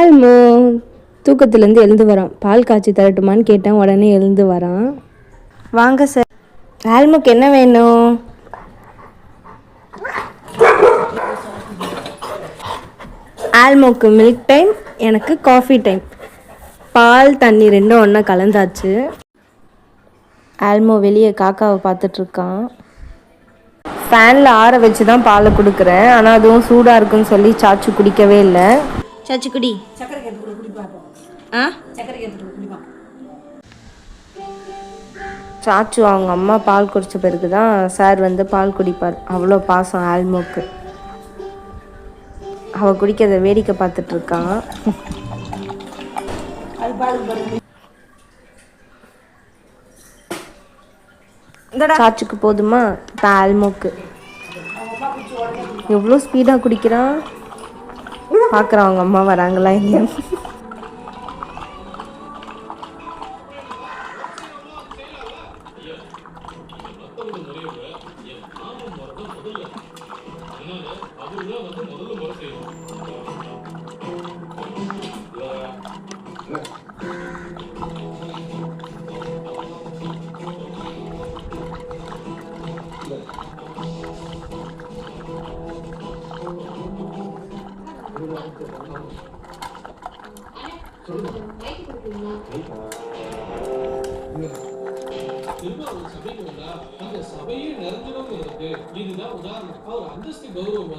ஆல்மோ தூக்கத்துலேருந்து எழுந்து வரான். பால் காய்ச்சி தரட்டுமான்னு கேட்டேன். உடனே எழுந்து வரான். வாங்க சார். ஆல்முக்கு என்ன வேணும்? ஆல்மோக்கு மில்க் டைம், எனக்கு காஃபி டைம். பால் தண்ணி ரெண்டும் ஒன்றா கலந்தாச்சு. ஆல்மோ வெளியே காக்காவை பார்த்துட்ருக்கான். ஃபேனில் ஆற வச்சு தான் பாலை கொடுக்குறேன். ஆனால் அதுவும் சூடாக இருக்குன்னு சொல்லி சாச்சு குடிக்கவே இல்லை. சாச்சு குடி. சாச்சு அவங்க அம்மா பால் குடித்த பிறகு தான் சார் வந்து பால் குடிப்பார். அவ்வளோ பாசம் ஆல்மோக்கு. அவள் குடிக்கிறத வேடிக்கை பார்த்துட்ருக்கான். சாச்சுக்கு போதுமா? இப்போ ஆல்மோக்கு. எவ்வளோ ஸ்பீடாக குடிக்கிறான். பார்க்குறான் அவங்க அம்மா வராங்களா இல்லையா. சபையே நிறைஞ்சிடும். இதுதான் உதாரணம். அவர் அந்தஸ்து கௌரவம்.